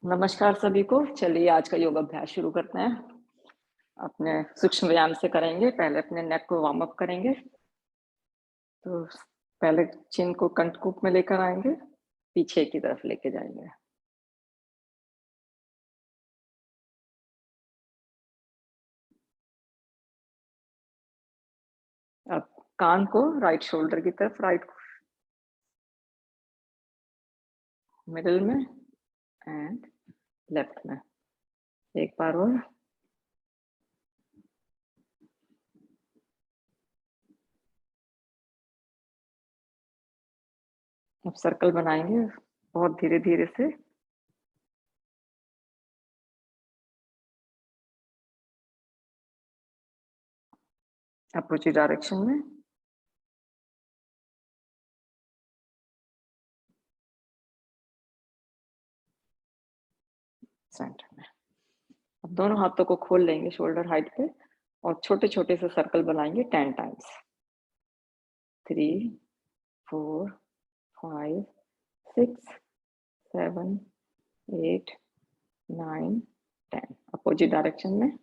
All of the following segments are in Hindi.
नमस्कार सभी को। चलिए आज का योग अभ्यास शुरू करते हैं। अपने सूक्ष्म व्यायाम से करेंगे। पहले अपने नेक को वार्म अप करेंगे। तो पहले चिन को कंठकूप में लेकर आएँगे, पीछे की तरफ लेके जाएँगे। अब कान को राइट शोल्डर की तरफ, राइट मिडल में एंड लेफ्ट में। एक बार और। अब सर्कल बनाएँगे बहुत धीरे-धीरे से। अपोजिट डायरेक्शन में। सेंटर में। अब दोनों हाथों को खोल लेंगे शोल्डर हाइट पे और छोटे-छोटे से सर्कल बनाएँगे 10 टाइम्स। 3, 4, 5, 6, 7, 8, 9, 10। अपोजिट डायरेक्शन में।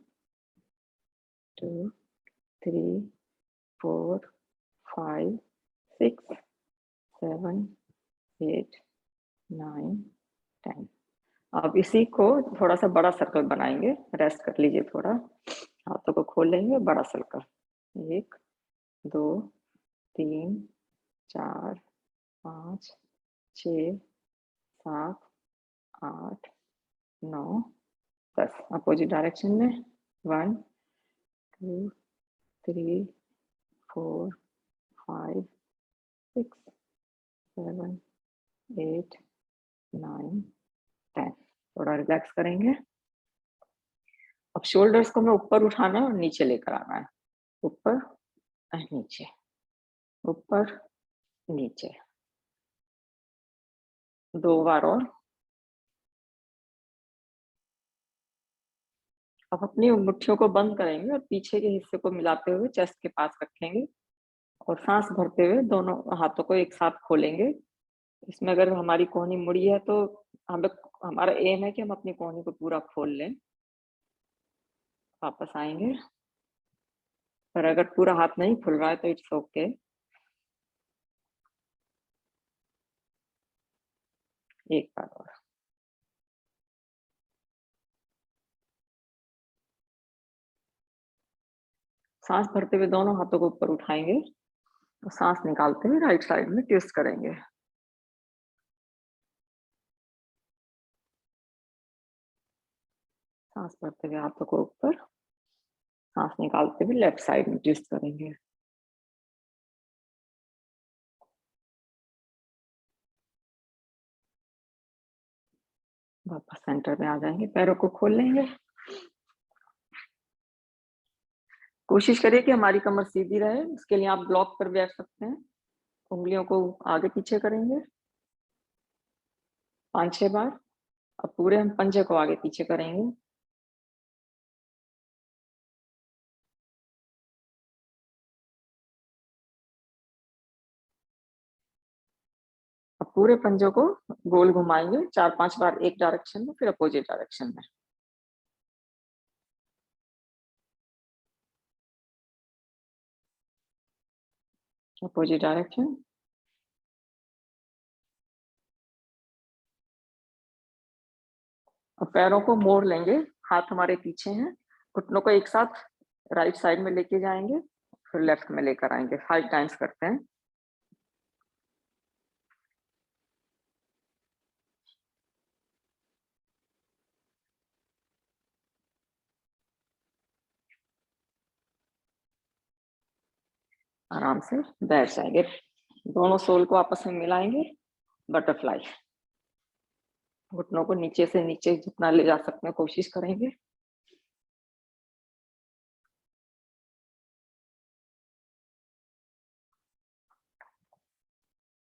2, 3, 4, 5, 6, 7, 8, 9, 10। अब इसी को थोड़ा-सा बड़ा सर्कल बनाएँगे। रेस्ट कर लीजिए थोड़ा। हाथों को खोल लेंगे, बड़ा सर्कल। 1, 2, 3, 4, 5, 6, 7, 8, 9, 10। अपोजिट डायरेक्शन में। 1, 2, 3, 4, 5, 6, 7, 8, 9, 10। थोड़ा रिलैक्स करेंगे। अब शोल्डर्स को हमें ऊपर उठाना है और नीचे लेकर आना है। ऊपर नीचे, ऊपर नीचे। 2 बार और। अब अपनी मुट्ठियों को बंद करेंगे और पीछे के हिस्से को मिलाते हुए चेस्ट के पास रखेंगे और साँस भरते हुए दोनों हाथों को एक साथ खोलेंगे। इसमें अगर हमारी कोहनी मुड़ी है तो हमें हमारा एम है कि हम अपनी कोहनी को पूरा खोल लें। वापस आएँगे। पर अगर पूरा हाथ नहीं खुल रहा है तो इट्स ओके। एक बार और। साँस भरते हुए दोनों हाथों को ऊपर उठाएँगे और साँस निकालते हुए राइट साइड में ट्विस्ट करेंगे। साँस भरते हुए हाथों को ऊपर, साँस निकालते हुए लेफ्ट साइड में ट्विस्ट करेंगे। वापस सेंटर में आ जाएँगे, पैरों को खोल लेंगे। कोशिश करिए कि हमारी कमर सीधी रहे, उसके लिए आप ब्लॉक पर बैठ सकते हैं। उँगलियों को आगे-पीछे करेंगे 5-6 बार। अब पूरे हम पंजे को आगे-पीछे करेंगे। अब पूरे पंजों को गोल घुमाएँगे 4-5 बार एक डायरेक्शन में, फिर अपोजिट डायरेक्शन में। Opposite direction. अब पैरों को मोड़ लेंगे, हाथ हमारे पीछे हैं, घुटनों को एक साथ राइट साइड में लेके जाएँगे, फिर लेफ्ट में लेकर आएँगे। 5 टाइम्स करते हैं। आराम से बैठ जाएँगे। दोनों सोल को आपस में मिलाएँगे, बटरफ्लाई। घुटनों को नीचे से नीचे जितना ले जा सकते हैं कोशिश करेंगे।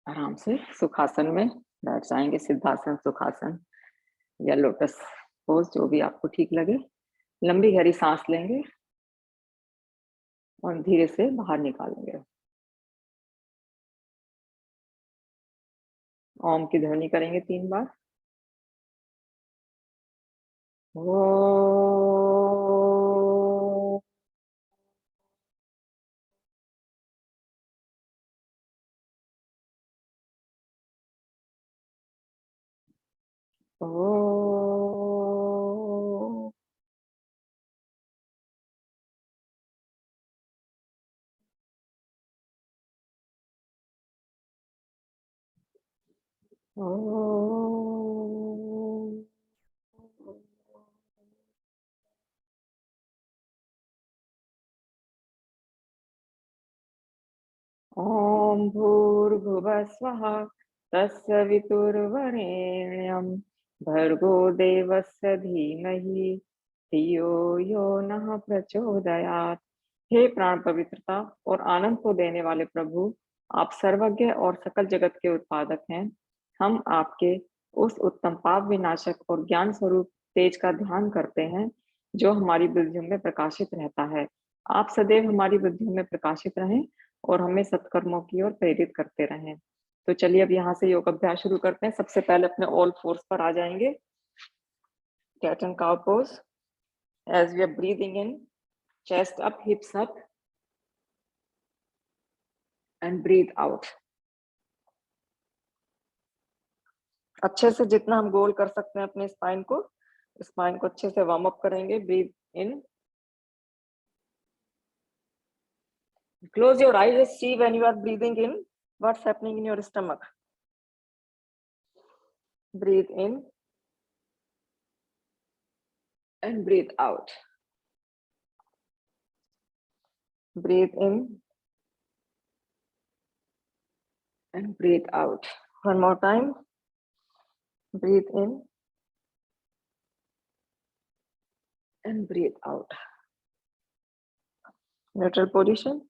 आराम से सुखासन में बैठ जाएँगे, सिद्धासन, सुखासन या लोटस पोज़ जो भी आपको ठीक लगे। लंबी गहरी साँस लेंगे और धीरे से बाहर निकालेंगे। ओम की ध्वनि करेंगे 3 बार। ओ ओ ॐ भूर्भुवस्वः तत्सवितुर्वरेण्यं भर्गो देवस्य धीमहि धियो यो नः प्रचोदयात्। हे प्राण पवित्रता और आनंद को देने वाले प्रभु, आप सर्वज्ञ और सकल जगत के उत्पादक हैं। हम आपके उस उत्तम पाप विनाशक और ज्ञान स्वरूप तेज का ध्यान करते हैं जो हमारी बुद्धियों में प्रकाशित रहता है। आप सदैव हमारी बुद्धियों में प्रकाशित रहें और हमें सत्कर्मों की ओर प्रेरित करते रहें। तो चलिए अब यहाँ से योग अभ्यास शुरू करते हैं। सबसे पहले अपने ऑल फोर्स पर आ जाएंगे, cat and cow pose. As we are breathing in, chest up, hips up and breathe out. अच्छे से जितना हम गोल कर सकते हैं अपने स्पाइन को अच्छे से वार्म अप करेंगे। Breathe in, close your eyes and see when you are breathing in what's happening in your stomach. Breathe in and breathe out. Breathe in and breathe out. One more time. Breathe in and breathe out. Neutral position.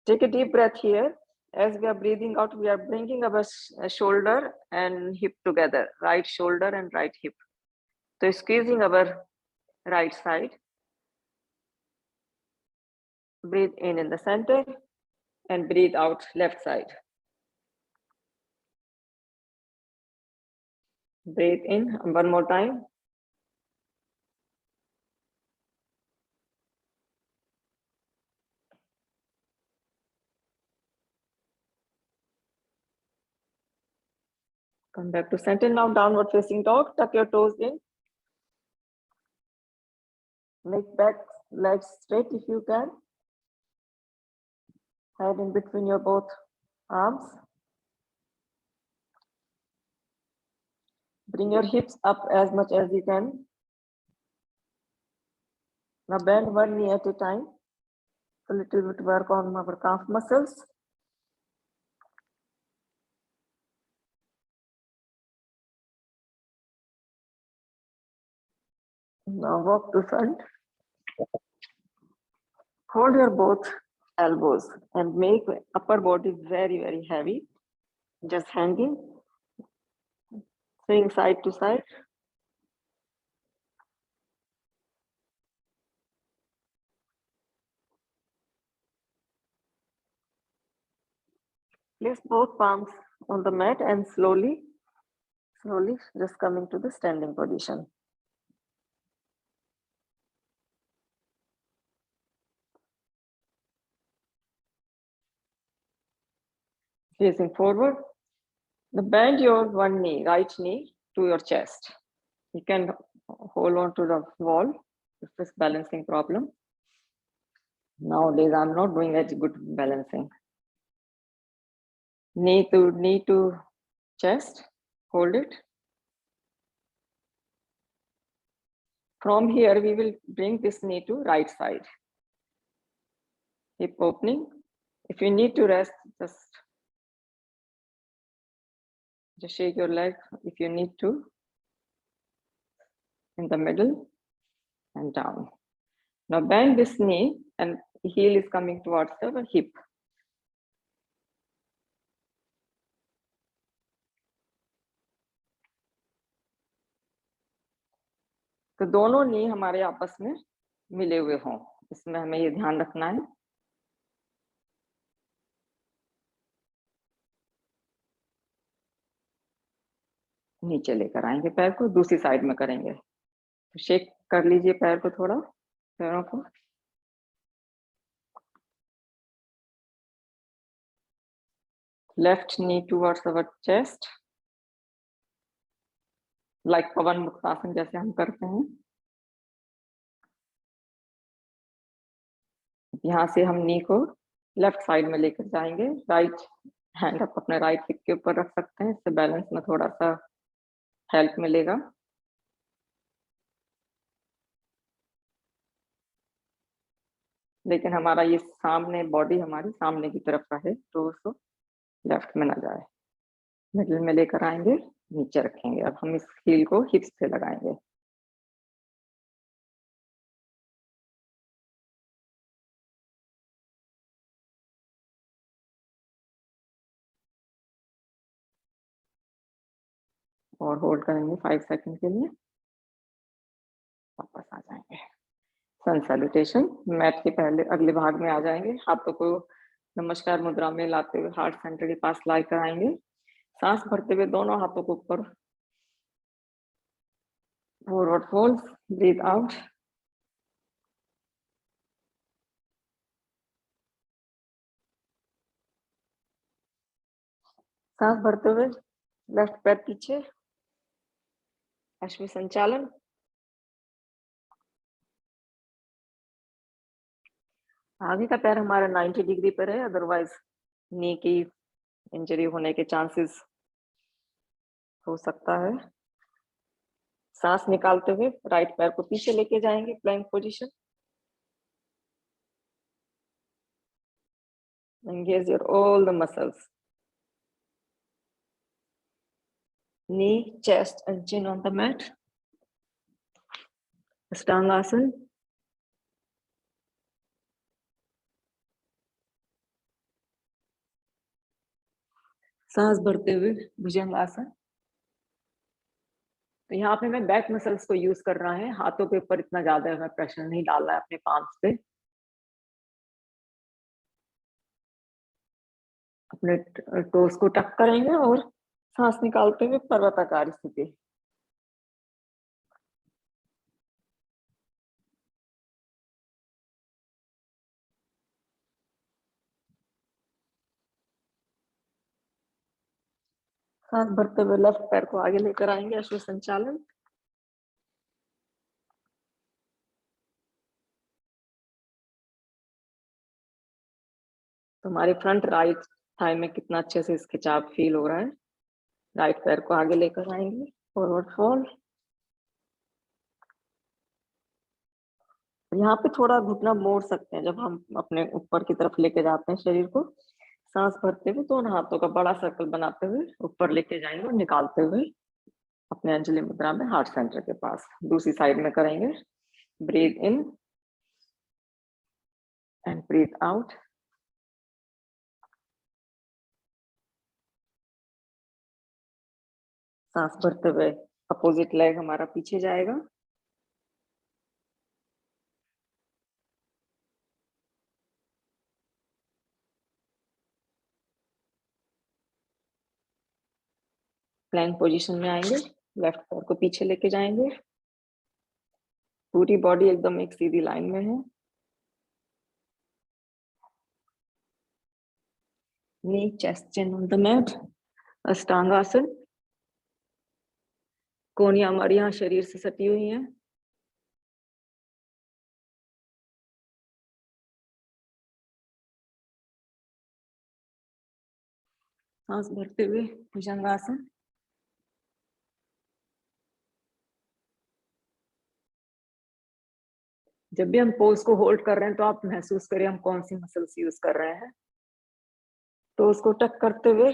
Take a deep breath here. As we are breathing out, we are bringing our shoulder and hip together, right shoulder and right hip. So squeezing our right side. Breathe in the center and breathe out left side. Breathe in one more time. Come back to center. Now downward facing dog. Tuck your toes in. Make back legs straight if you can. Head in between your both arms. Bring your hips up as much as you can. Now bend one knee at a time. A little bit work on our calf muscles. Now walk to front. Hold your both elbows and make upper body very, very heavy. Just hanging. Swing side to side. Place both palms on the mat and slowly just coming to the standing position. Facing forward. Now bend your one knee, right knee, to your chest. You can hold on to the wall if it's balancing problem. Nowadays, I'm not doing as good balancing. Knee to chest, hold it. From here, we will bring this knee to right side. Hip opening. If you need to rest, just shake your leg if you need to. In the middle and down. Now bend this knee and heel is coming towards the hip. तो दोनों नी हमारे आपस में मिले हुए हों, इसमें हमें ये ध्यान रखना है। नीचे लेकर आएंगे पैर को, दूसरी साइड में करेंगे। तो शेक कर लीजिए पैर को थोड़ा, पैरों को। Left knee towards our chest, like पवन मुक्तासन जैसे हम करते हैं। यहाँ से हम नी को लेफ्ट साइड में लेकर जाएंगे। राइट हैंड आप अपने राइट हिप के ऊपर रख सकते हैं, इससे बैलेंस में थोड़ा सा हेल्प मिलेगा। लेकिन हमारा ये सामने, बॉडी हमारी सामने की तरफ रहे, तो उसको लेफ्ट में ना जाए। मिडिल में लेकर आएंगे, नीचे रखेंगे। अब हम इस हील को हिप्स पे लगाएंगे। और होल्ड करेंगे 5 सेकंड के लिए, वापस आ जाएंगे। सन सैल्यूटेशन। मैट के पहले अगले भाग में आ जाएंगे। हाथों को नमस्कार मुद्रा में लाते हुए हार्ट सेंटर के पास लाई कर आएंगे। सांस भरते हुए दोनों हाथों को ऊपर, फॉरवर्ड फोल्ड, ब्रीथ आउट। सांस भरते हुए लेफ्ट पैर पीछे, अश्व संचालन। आगे का पैर हमारा 90 डिग्री पर है, अदरवाइज नी की इंजरी होने के चांसेस हो सकता है। सांस निकालते हुए राइट पैर को पीछे लेके जाएंगे, plank position. Engage your all the muscles. Knee, chest and chin on the mat. Ashtanga-asan. सांस भरते हुए भुजंगासन। तो यहाँ पे मैं बैक मसल्स को यूज कर रहा है, हाथों के ऊपर इतना ज्यादा हमें प्रेशर नहीं डालना है अपने पाम्स पे। अपने टोस को टक करेंगे और सांस निकालते हुए पर्वताकार स्थिति। सांस भरते हुए लेफ्ट पैर को आगे लेकर आएंगे, अश्व संचालन। तो हमारे फ्रंट राइट थाई में कितना अच्छे से खिंचाव फील हो रहा है। राइट पैर को आगे लेकर आएंगे, फॉरवर्ड फोल्ड। यहाँ पे थोड़ा घुटना मोड़ सकते हैं जब हम अपने ऊपर की तरफ लेके जाते हैं शरीर को। सांस भरते हुए दोनों हाथों का बड़ा सर्कल बनाते हुए ऊपर लेके जाएंगे और निकालते हुए अपने अंजलि मुद्रा में हार्ट सेंटर के पास। दूसरी साइड में करेंगे। Breathe in and breathe out. सांस भरते हुए अपोजिट लेग हमारा पीछे जाएगा। प्लैंक पोजीशन में आएंगे, लेफ्ट पैर को पीछे लेके जाएंगे। पूरी बॉडी एकदम एक सीधी लाइन में है। Knee, chest, chin on the mat. अष्टांगासन। कोहनियां हमारी यहाँ शरीर से सटी हुई हैं। सांस भरते हुए भुजंगासन। जब भी हम पोज को होल्ड कर रहे हैं तो आप महसूस करें हम कौन सी मसल्स यूज कर रहे हैं। तो उसको टक करते हुए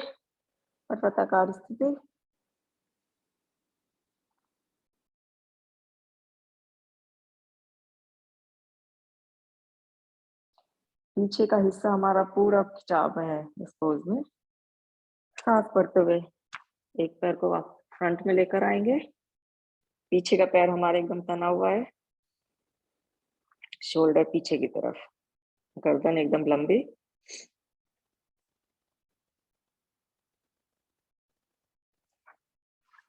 पर्वताकार स्थिति। पीछे का हिस्सा हमारा पूरा खिंचाव है इस पोज में। सांस भरते हुए एक पैर को आप फ्रंट में लेकर आएंगे। पीछे का पैर हमारा एकदम तना हुआ है, शोल्डर पीछे की तरफ, गर्दन एकदम लंबी।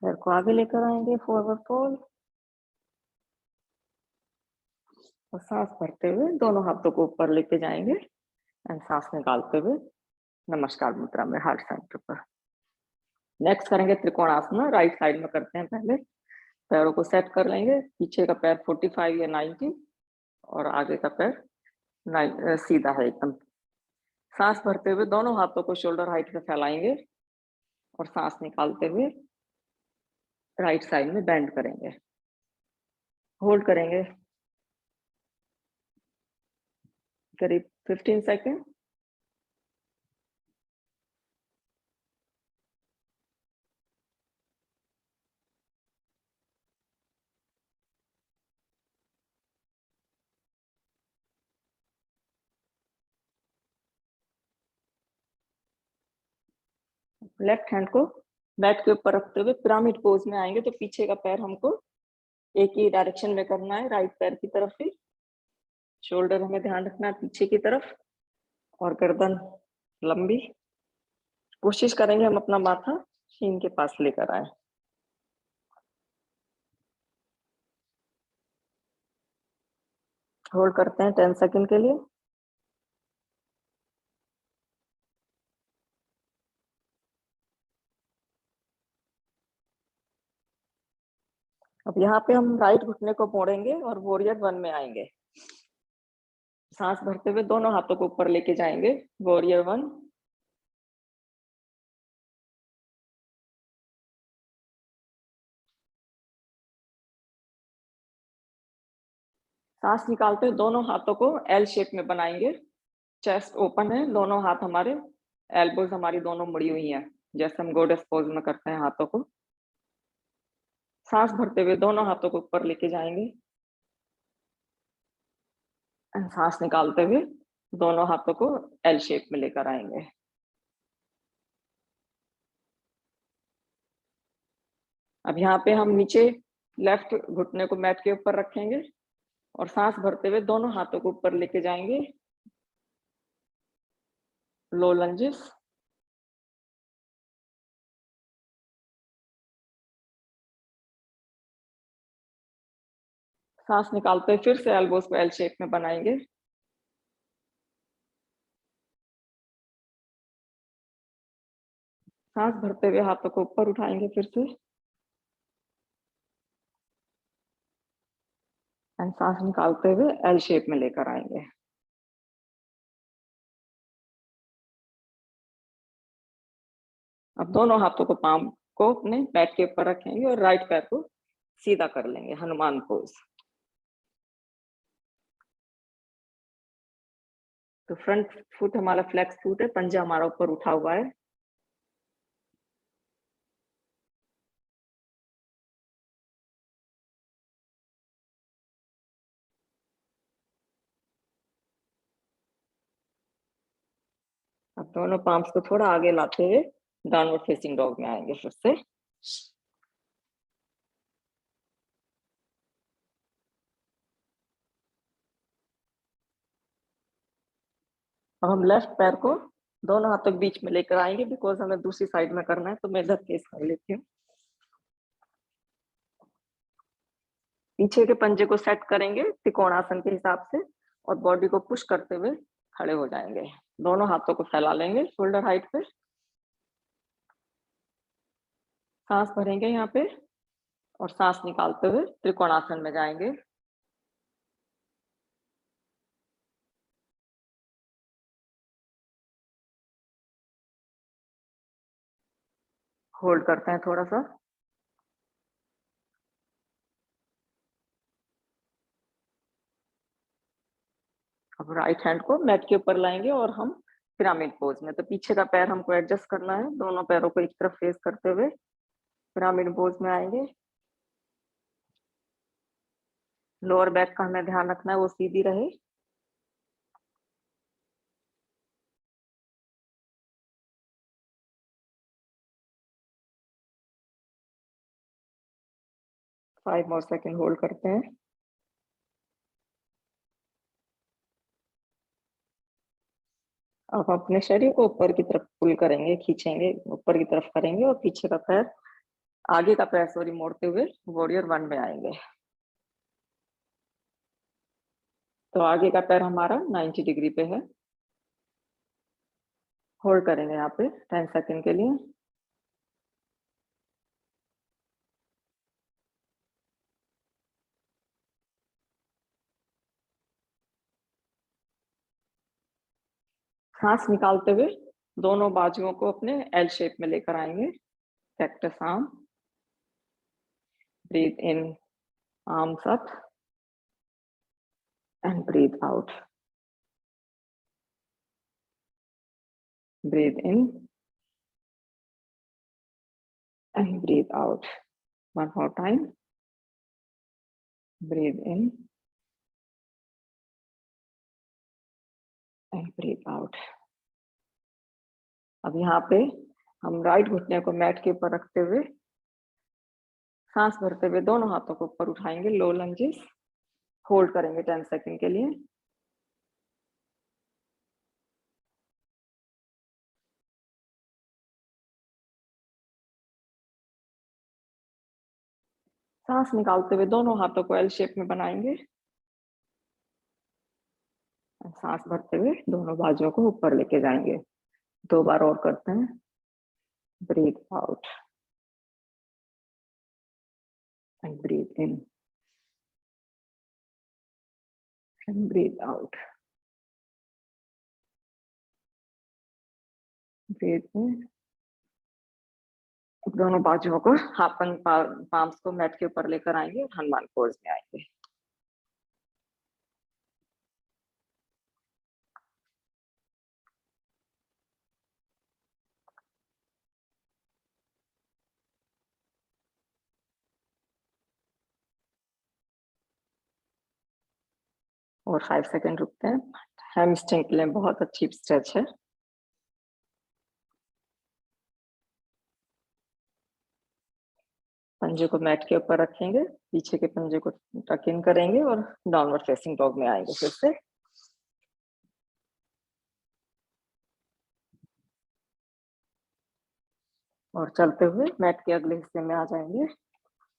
पैर को आगे लेकर आएंगे, फॉरवर्ड फोल्ड। और सांस भरते हुए दोनों हाथों को ऊपर लेके जाएंगे एंड सांस निकालते हुए नमस्कार मुद्रा में हार्ट सेंटर पर। नेक्स्ट करेंगे त्रिकोणासन, राइट साइड में करते हैं। पहले पैरों को सेट कर लेंगे, पीछे का पैर 45 या 90 और आगे का पैर सीधा है एकदम। सांस भरते हुए दोनों हाथों को शोल्डर हाइट पे फैलाएंगे और सांस निकालते हुए राइट साइड में बेंड करेंगे, होल्ड करेंगे करीब 15 सेकेंड। लेफ्ट हैंड को बैक के ऊपर रखते हुए पिरामिड पोज में आएंगे, तो पीछे का पैर हमको एक ही डायरेक्शन में करना है, राइट पैर की तरफ ही। शोल्डर हमें ध्यान रखना है पीछे की तरफ और गर्दन लंबी। कोशिश करेंगे हम अपना माथा शीन के पास लेकर आए। होल्ड करते हैं 10 सेकंड के लिए। अब यहाँ पे हम राइट घुटने को मोड़ेंगे और वॉरियर 1 में आएंगे। सांस भरते हुए दोनों हाथों को ऊपर लेके जाएंगे, वॉरियर 1। सांस निकालते हुए दोनों हाथों को एल शेप में बनाएंगे। चेस्ट ओपन है, दोनों हाथ हमारे, एल्बोज हमारी दोनों मुड़ी हुई हैं, जैसे हम गोडेस पोज में करते हैं हाथों को। सांस भरते हुए दोनों हाथों को ऊपर लेके जाएंगे। सांस निकालते हुए दोनों हाथों को एल शेप में लेकर आएंगे। अब यहाँ पे हम नीचे लेफ्ट घुटने को मैट के ऊपर रखेंगे और सांस भरते हुए दोनों हाथों को ऊपर लेके जाएंगे, लो लंजेस। सांस निकालते हुए फिर से एल्बोस को एल शेप में बनाएंगे। सांस भरते हुए हाथों को ऊपर उठाएंगे फिर से एंड सांस निकालते हुए एल शेप में लेकर आएंगे। अब दोनों हाथों को पाम को अपने पैर के ऊपर रखेंगे और राइट पैर को सीधा कर लेंगे, हनुमान पोज। तो फ्रंट फुट हमारा फ्लेक्स फुट है, पंजा हमारा ऊपर उठा हुआ है। अब दोनों पाम्स को थोड़ा आगे लाते हुए डाउनवर्ड फेसिंग डॉग में आएंगे फिर से। अब हम लेफ्ट पैर को दोनों हाथों के बीच में लेकर आएंगे, बिकॉज हमें दूसरी साइड में करना है, तो मैं इधर केस कर लेती हूँ। पीछे के पंजे को सेट करेंगे त्रिकोणासन के हिसाब से और बॉडी को पुश करते हुए खड़े हो जाएंगे। दोनों हाथों को फैला लेंगे शोल्डर हाइट पे। सांस भरेंगे यहाँ पे और सांस निकालते हुए त्रिकोणासन में जाएंगे। होल्ड करते हैं थोड़ा सा। अब राइट हैंड को मैट के ऊपर लाएंगे और हम पिरामिड पोज में, तो पीछे का पैर हमको एडजस्ट करना है, दोनों पैरों को एक तरफ फेस करते हुए पिरामिड पोज में आएंगे। लोअर बैक का हमें ध्यान रखना है, वो सीधी रहे। फाइव मोर सेकेंड होल्ड करते हैं। अब अपने शरीर को ऊपर की तरफ पुल करेंगे, खींचेंगे, ऊपर की तरफ करेंगे और पीछे का पैर, आगे का पैर सॉरी, मोड़ते हुए वॉरियर 1 में आएंगे। तो आगे का पैर हमारा 90 डिग्री पे है। होल्ड करेंगे यहाँ पे 10 सेकंड के लिए। सांस निकालते हुए दोनों बाजुओं को अपने एल शेप में लेकर आएंगे। Cactus arm. Breathe in, arms up and breathe out. Breathe in and breathe out. One more time. Breathe in and breathe out. अब यहाँ पे हम राइट घुटने को मैट के ऊपर रखते हुए सांस भरते हुए दोनों हाथों को ऊपर उठाएंगे, लो लंजेस। होल्ड करेंगे 10 सेकंड के लिए। सांस निकालते हुए दोनों हाथों को एल शेप में बनाएंगे। सांस भरते हुए दोनों बाजुओं को ऊपर लेके जाएंगे। 2 बार और करते हैं। Breathe out and breathe in and breathe out. Breathe in. दोनों बाजुओं को पाम्स को मैट के ऊपर लेकर आएंगे और हनुमान पोज में आएंगे। और 5 सेकंड रुकते हैं। हैमस्ट्रिंग के लिए बहुत अच्छी स्ट्रेच है। पंजे को मैट के ऊपर रखेंगे, पीछे के पंजे को टक इन करेंगे और डाउनवर्ड फेसिंग डॉग में आएंगे फिर से। और चलते हुए मैट के अगले हिस्से में आ जाएंगे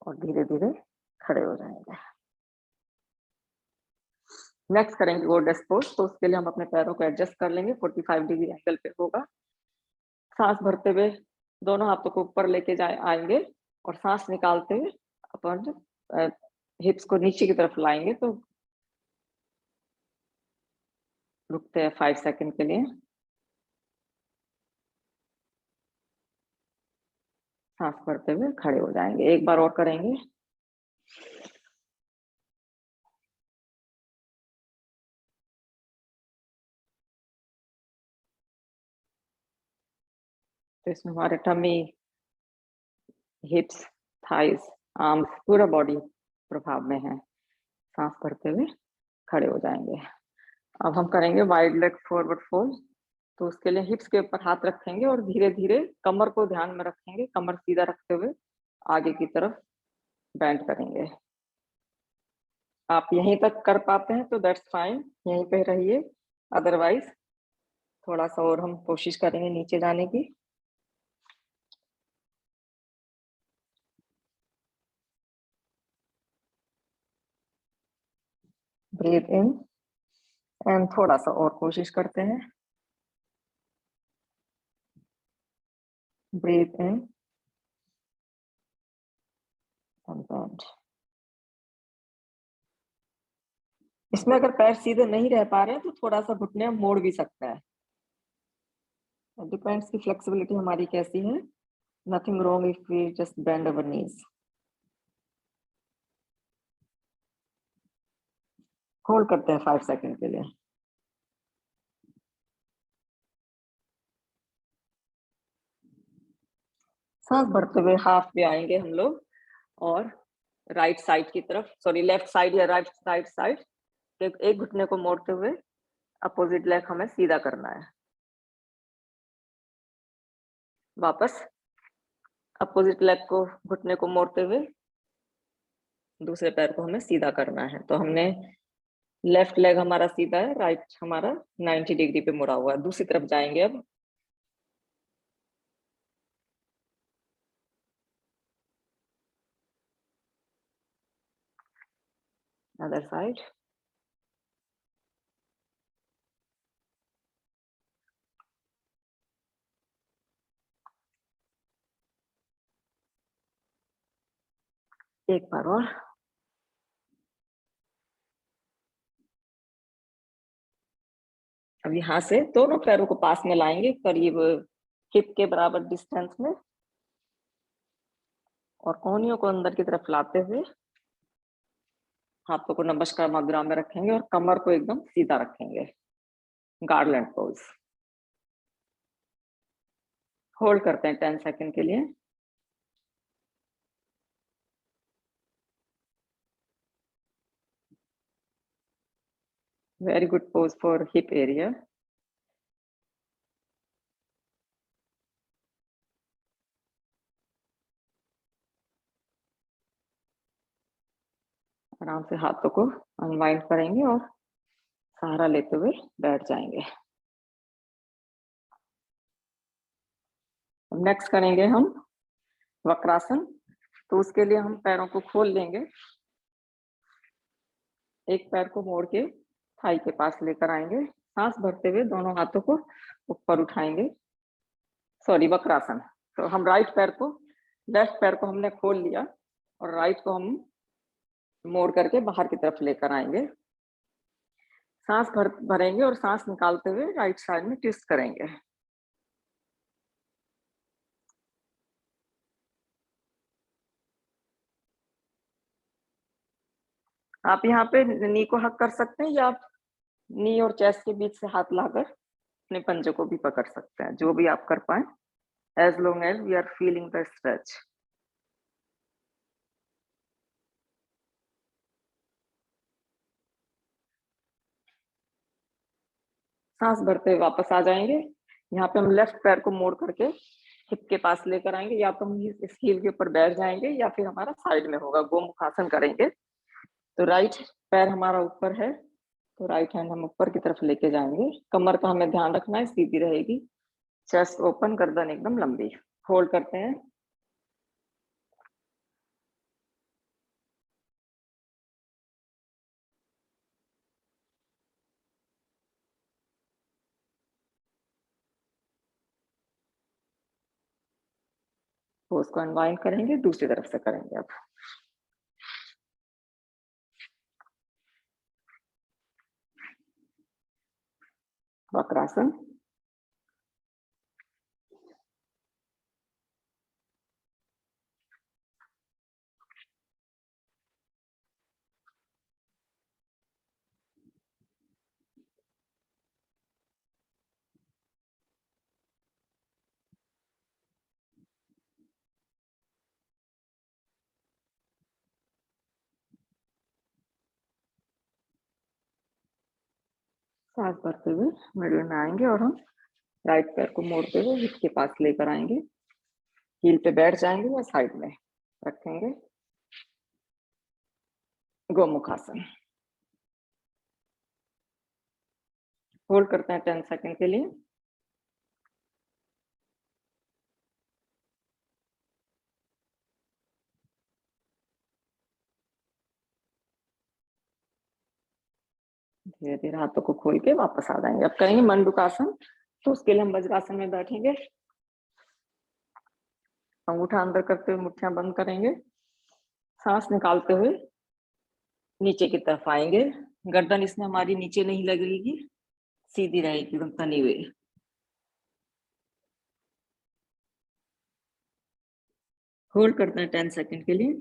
और धीरे धीरे खड़े हो जाएंगे। नेक्स्ट करेंगे गोडेस पोज। तो उसके लिए हम अपने पैरों को एडजस्ट कर लेंगे। 45 डिग्री एंगल पे होगा। सांस भरते हुए दोनों हाथों को ऊपर लेके आएंगे और सांस निकालते हुए अपन हिप्स को नीचे की तरफ लाएंगे। तो रुकते हैं 5 सेकंड के लिए। सांस भरते हुए खड़े हो जाएंगे। एक बार और करेंगे। तो इसमें हमारे टमी, हिप्स, थाइस, आर्म्स, पूरा बॉडी प्रभाव में है। सांस भरते हुए खड़े हो जाएंगे। अब हम करेंगे वाइड लेग फॉरवर्ड फोल्ड। तो उसके लिए हिप्स के ऊपर हाथ रखेंगे और धीरे धीरे कमर को ध्यान में रखेंगे। कमर सीधा रखते हुए आगे की तरफ बेंड करेंगे। आप यहीं तक कर पाते हैं तो दैट्स फाइन, यहीं पे रहिए। अदरवाइज थोड़ा सा और हम कोशिश करेंगे नीचे जाने की। ब्रीथ इन एंड थोड़ा सा और कोशिश करते हैं। Breathe in and bend. इसमें अगर पैर सीधे नहीं रह पा रहे हैं तो थोड़ा सा घुटने मोड़ भी सकता है। डिपेंड्स की फ्लेक्सिबिलिटी हमारी कैसी है। Nothing wrong if we just bend our knees. Hold करते हैं 5 सेकंड के लिए। सांस भरते हुए हाफ पे आएंगे हम लोग और राइट साइड की तरफ, सॉरी लेफ्ट साइड या राइट साइड एक घुटने को मोड़ते हुए अपोजिट लेग हमें सीधा करना है। वापस अपोजिट लेग को, घुटने को मोड़ते हुए दूसरे पैर को हमें सीधा करना है। तो हमने लेफ्ट लेग हमारा सीधा है, राइट हमारा 90 डिग्री पे मुड़ा हुआ है। दूसरी तरफ जाएंगे अब। Other side. एक बार और। अब यहाँ से दोनों पैरों को पास में लाएंगे, करीब हिप के बराबर डिस्टेंस में, और कोहनियों को अंदर की तरफ लाते हुए हाथों को नमस्कार मुद्रा में रखेंगे और कमर को एकदम सीधा रखेंगे, गार्लैंड पोज। होल्ड करते हैं 10 सेकंड के लिए। Very good pose for hip area. आराम से हाथों को अनवाइंड करेंगे और सहारा लेते हुए बैठ जाएंगे। नेक्स्ट करेंगे हम वक्रासन। तो उसके लिए हम पैरों को खोल लेंगे, एक पैर को मोड़ के थाई के पास लेकर आएंगे, सांस भरते हुए दोनों हाथों को ऊपर उठाएंगे। सॉरी, वक्रासन। तो हम राइट पैर को, लेफ्ट पैर को हमने खोल लिया और राइट को हम मोड़ करके बाहर की तरफ लेकर आएंगे। सांस भरेंगे और सांस निकालते हुए राइट साइड में ट्विस्ट करेंगे। आप यहाँ पे नी को हक कर सकते हैं, या आप नी और चेस्ट के बीच से हाथ लाकर अपने पंजे को भी पकड़ सकते हैं, जो भी आप कर पाए, as long as we are feeling the stretch. सांस भरते हुए वापस आ जाएंगे। यहाँ पे हम लेफ्ट पैर को मोड़ करके हिप के पास लेकर आएंगे, या तो हम इस हील के ऊपर बैठ जाएंगे या फिर हमारा साइड में होगा, गोमुखासन करेंगे। तो राइट पैर हमारा ऊपर है, तो राइट हैंड हम ऊपर की तरफ लेके जाएंगे। कमर का हमें ध्यान रखना है, सीधी रहेगी, चेस्ट ओपन, गर्दन एकदम लंबी। होल्ड करते हैं। तो उसको अनवाइंड करेंगे, दूसरी तरफ से करेंगे अब। वक्रासन। सांस भरते हुए मिडिल में आएंगे और हम राइट पैर को मोड़ते हुए हिप के पास लेकर आएंगे, हील पे बैठ जाएंगे या साइड में रखेंगे, गोमुखासन। होल्ड करते हैं 10 सेकंड के लिए। धीरे धीरे हाथों को खोल के वापस आ जाएंगे। अब करेंगे मंडूकासन। तो उसके लिए हम वज्रासन में बैठेंगे, अंगूठा अंदर करते हुए मुट्ठियां बंद करेंगे, सांस निकालते हुए नीचे की तरफ आएंगे। गर्दन इसमें हमारी नीचे नहीं लगेगी, सीधी रहेगी एकदम तनी हुई। होल्ड करते हैं 10 सेकंड के लिए।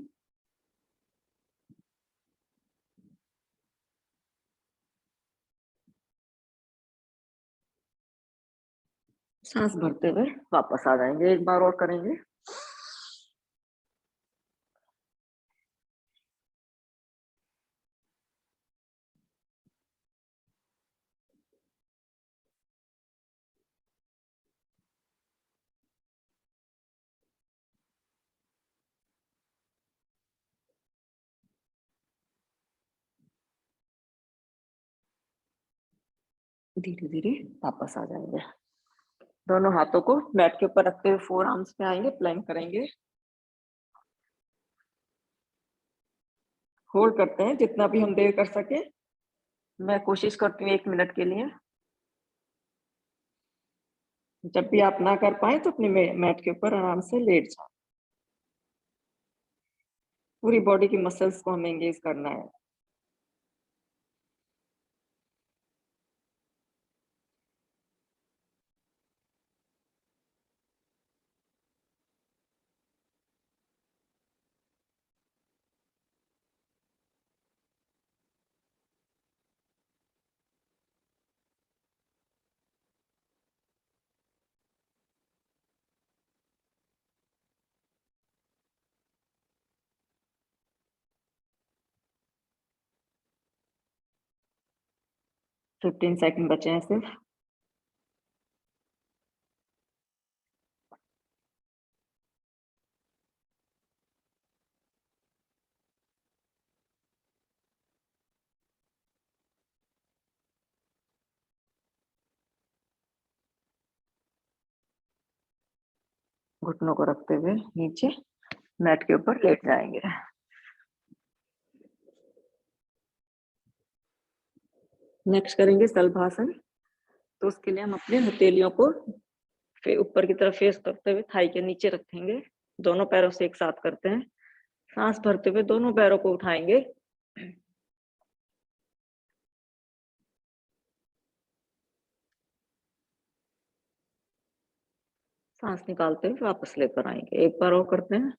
सांस भरते हुए वापस आ जाएंगे, एक बार और करेंगे। धीरे धीरे वापस आ जाएंगे। दोनों हाथों को मैट के ऊपर रखते हुए फोर आर्म्स पे आएंगे, प्लैंक करेंगे। होल्ड करते हैं जितना भी हम देर कर सके। मैं कोशिश करती हूँ 1 मिनट के लिए। जब भी आप ना कर पाए तो अपने मैट के ऊपर आराम से लेट जाओ। पूरी बॉडी की मसल्स को हमें एंगेज करना है। फिफ्टीन सेकंड बचे हैं सिर्फ। घुटनों को रखते हुए नीचे मैट के ऊपर लेट जाएंगे। नेक्स्ट करेंगे सलभासन। तो उसके लिए हम अपने हथेलियों को ऊपर की तरफ फेस करते हुए थाई के नीचे रखेंगे। दोनों पैरों से एक साथ करते हैं। सांस भरते हुए दोनों पैरों को उठाएंगे। सांस निकालते हुए वापस लेकर आएंगे। एक बार और करते हैं।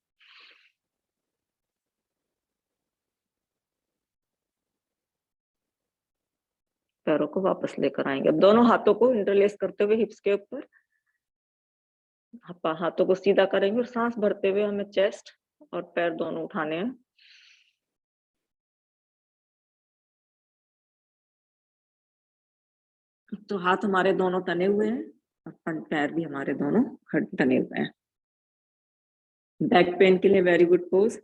पैरों को वापस लेकर आएंगे। अब दोनों हाथों को इंटरलेस करते हुए हिप्स के ऊपर हाथों को सीधा करेंगे और सांस भरते हुए हमें चेस्ट और पैर दोनों उठाने हैं। तो हाथ हमारे दोनों तने हुए हैं और पैर भी हमारे दोनों तने हुए हैं। बैक पेन के लिए वेरी गुड पोज।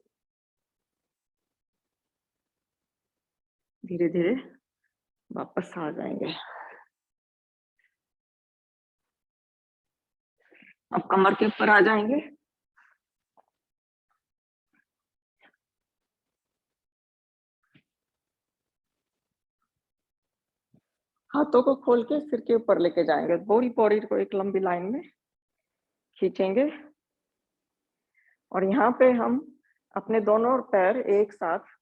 धीरे धीरे वापस आ जाएंगे। अब कमर के ऊपर आ जाएंगे। हाथों को खोल के सिर के ऊपर लेके जाएंगे। पूरी बॉडी को एक लंबी लाइन में खींचेंगे और यहाँ पे हम अपने दोनों पैर एक साथ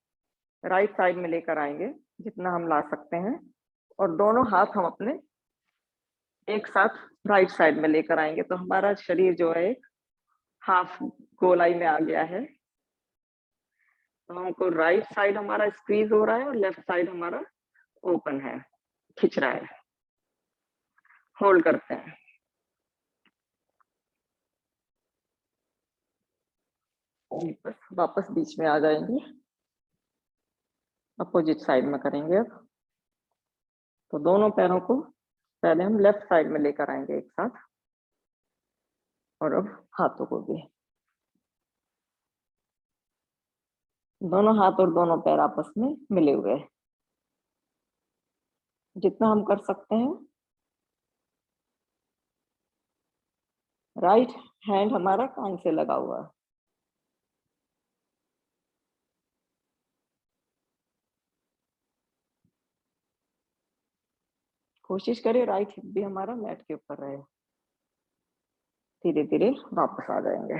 राइट साइड में लेकर आएंगे जितना हम ला सकते हैं, और दोनों हाथ हम अपने एक साथ राइट साइड में लेकर आएंगे। तो हमारा शरीर जो है एक हाफ गोलाई में आ गया है। तो हमको राइट साइड हमारा स्क्वीज हो रहा है और लेफ्ट साइड हमारा ओपन है, खिंच रहा है। होल्ड करते हैं। वापस बीच में आ जाएंगे। अपोजिट साइड में करेंगे अब। तो दोनों पैरों को पहले हम लेफ्ट साइड में लेकर आएंगे एक साथ, और अब हाथों को भी। दोनों हाथ और दोनों पैर आपस में मिले हुए हैं। जितना हम कर सकते हैं। राइट हैंड हमारा कान से लगा हुआ है। कोशिश करें राइट हिप भी हमारा मैट के ऊपर रहे। धीरे धीरे वापस आ जाएंगे।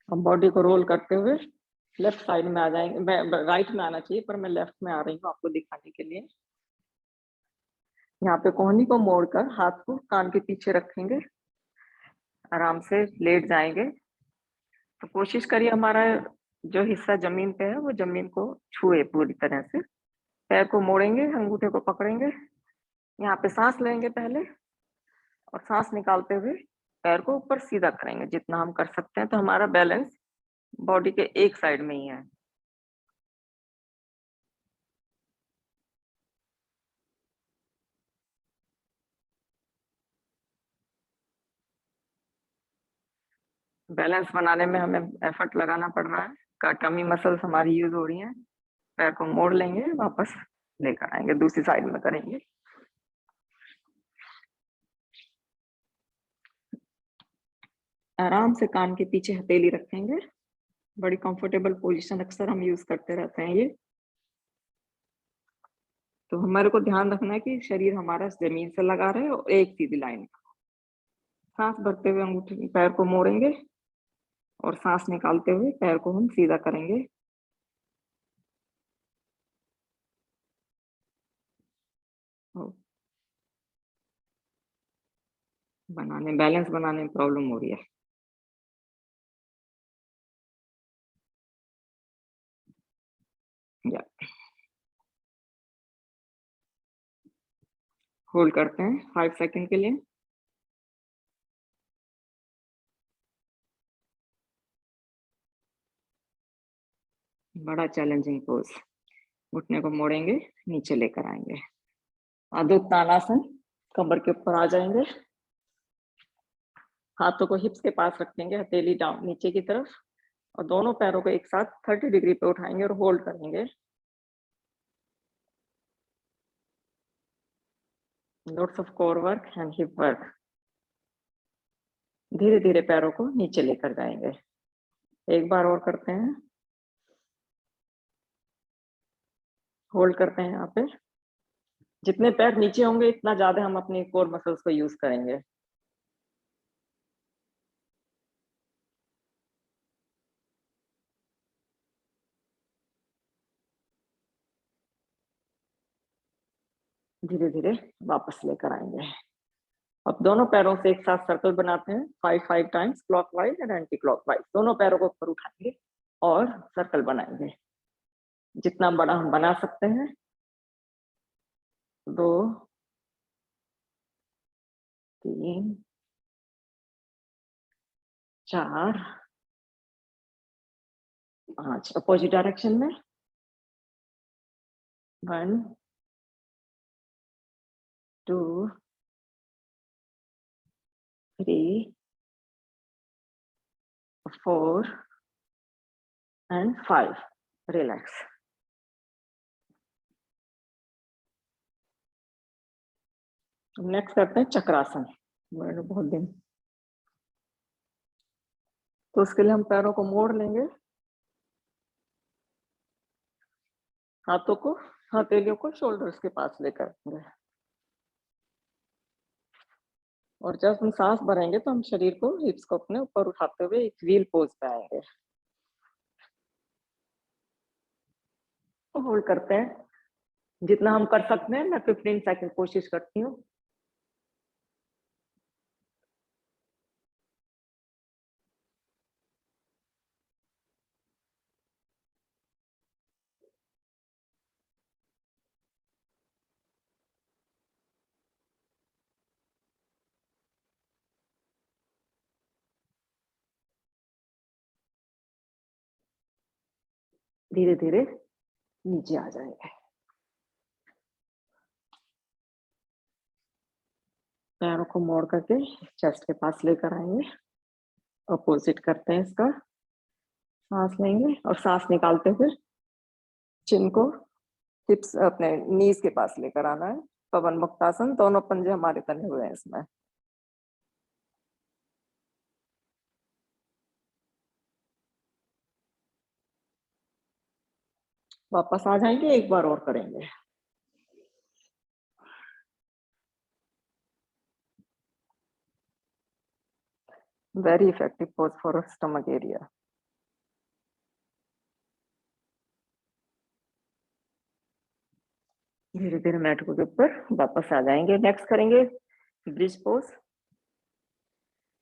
हम बॉडी को रोल करते हुए लेफ्ट साइड में आ जाएंगे। मैं राइट में आना चाहिए पर मैं लेफ्ट में आ रही हूँ आपको दिखाने के लिए। यहाँ पे कोहनी को मोड़कर हाथ को कान के पीछे रखेंगे। आराम से लेट जाएंगे। तो कोशिश करिए हमारा जो हिस्सा जमीन पे है वो जमीन को छुए पूरी तरह से। पैर को मोड़ेंगे, अंगूठे को पकड़ेंगे। यहाँ पे सांस लेंगे पहले, और सांस निकालते हुए पैर को ऊपर सीधा करेंगे जितना हम कर सकते हैं। तो हमारा बैलेंस बॉडी के एक साइड में ही है। बैलेंस बनाने में हमें एफर्ट लगाना पड़ रहा है। टमी मसल्स हमारी यूज हो रही हैं। पैर को मोड़ लेंगे, वापस लेकर आएंगे, दूसरी साइड में करेंगे। आराम से कान के पीछे हथेली रखेंगे। बड़ी कंफर्टेबल पोजीशन अक्सर हम यूज करते रहते हैं ये। तो हमारे को ध्यान रखना है कि शरीर हमारा जमीन से लगा रहे और एक सीधी लाइन। सांस भरते हुए अंगूठे पैर को मोड़ेंगे। और सांस निकालते हुए पैर को हम सीधा करेंगे। बैलेंस बनाने में प्रॉब्लम हो रही है। या होल्ड करते हैं 5 सेकंड के लिए। बड़ा चैलेंजिंग पोज। घुटने को मोड़ेंगे, नीचे लेकर आएंगे। अधो उत्तानासन, कमर के ऊपर आ जाएंगे। हाथों को हिप्स के पास रखेंगे, हथेली डाउन नीचे की तरफ, और दोनों पैरों को एक साथ 30 डिग्री पे उठाएंगे और होल्ड करेंगे। Lots of core work and hip work. धीरे धीरे पैरों को नीचे लेकर जाएंगे। एक बार और करते हैं। होल्ड करते हैं यहाँ पे। जितने पैर नीचे होंगे इतना ज्यादा हम अपनी कोर मसल्स को यूज करेंगे। धीरे धीरे वापस लेकर आएंगे। अब दोनों पैरों से एक साथ सर्कल बनाते हैं, 5 times clockwise and anti clockwise. दोनों पैरों को ऊपर उठाएंगे और सर्कल बनाएंगे, जितना बड़ा हम बना सकते हैं। 2 3 4 5 अपोजिट डायरेक्शन में। 1 2 3 4 एंड 5। रिलैक्स। नेक्स्ट करते हैं चक्रासन। मैंने बहुत दिन, तो उसके लिए हम पैरों को मोड़ लेंगे, हाथों को, हथेलियों को शोल्डर्स के पास लेकर आएंगे, और जब हम सांस भरेंगे तो हम शरीर को, हिप्स को अपने ऊपर उठाते हुए एक व्हील पोज पे आएंगे। होल्ड करते हैं, जितना हम कर सकते हैं। मैं 15 सेकंड कोशिश करती हूँ। धीरे धीरे नीचे आ जाएंगे। पैरों को मोड़ करके चेस्ट के पास लेकर आएंगे। अपोजिट करते हैं इसका। सांस लेंगे और सांस निकालते हुए चिन को हिप्स अपने नीज के पास लेकर आना है। पवन मुक्तासन, दोनों पंजे हमारे तने हुए हैं इसमें। वापस आ जाएंगे, एक बार और करेंगे। Very effective pose for stomach area. धीरे धीरे मैट के ऊपर वापस आ जाएंगे। नेक्स्ट करेंगे ब्रिज पोज।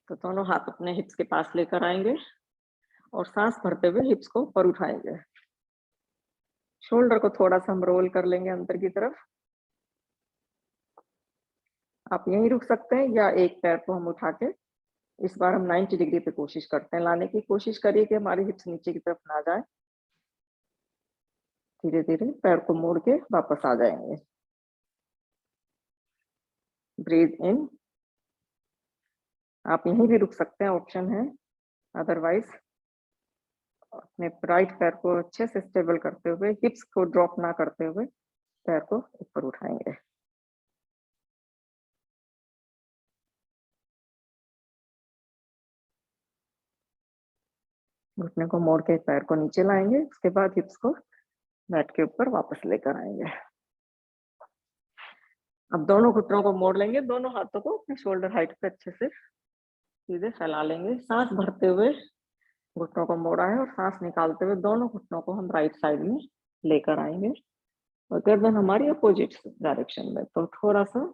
तो दोनों हाथ अपने हिप्स के पास लेकर आएंगे और सांस भरते हुए हिप्स को ऊपर उठाएंगे। शोल्डर को थोड़ा सा हम रोल कर लेंगे अंदर की तरफ। आप यहीं रुक सकते हैं, या एक पैर को हम उठा के इस बार हम 90 डिग्री पे कोशिश करते हैं लाने की। कोशिश करिए कि हमारे हिप्स नीचे की तरफ ना जाए। धीरे धीरे पैर को मोड़ के वापस आ जाएंगे। ब्रीथ इन। आप यहीं भी रुक सकते हैं, ऑप्शन है। अदरवाइज अपने राइट पैर को अच्छे से स्टेबल करते हुए, हिप्स को ड्रॉप ना करते हुए पैर को ऊपर उठाएंगे। घुटने को मोड़ के पैर को नीचे लाएंगे। उसके बाद हिप्स को मैट के ऊपर वापस लेकर आएंगे। अब दोनों घुटनों को मोड़ लेंगे, दोनों हाथों को अपने शोल्डर हाइट पे अच्छे से सीधे फैला लेंगे। सांस भरते हुए घुटनों को मोड़ा है और सांस निकालते हुए दोनों घुटनों को हम राइट साइड में लेकर आएंगे और गर्दन हमारी अपोजिट डायरेक्शन में। तो थोड़ा सा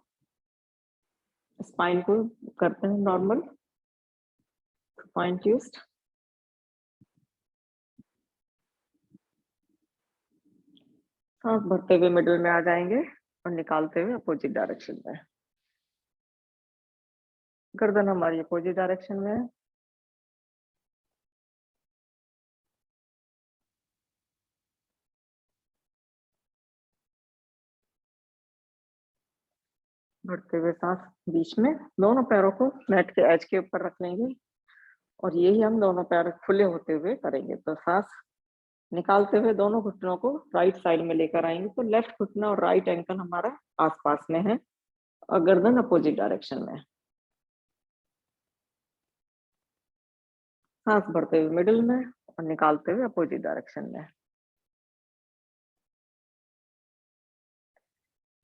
स्पाइन को करते हैं नॉर्मल, स्पाइन ट्विस्ट। सांस भरते हुए मिडिल में आ जाएंगे और निकालते हुए अपोजिट डायरेक्शन में। गर्दन हमारी अपोजिट डायरेक्शन में है। भरते हुए सांस बीच में, दोनों पैरों को मैट के एज के ऊपर रख लेंगे और यही हम दोनों पैर खुले होते हुए करेंगे। तो सांस निकालते हुए दोनों घुटनों को राइट साइड में लेकर आएंगे। तो लेफ्ट घुटना और राइट एंकल हमारा आसपास में है और गर्दन अपोजिट डायरेक्शन में। सांस भरते हुए मिडिल में और निकालते हुए अपोजिट डायरेक्शन में।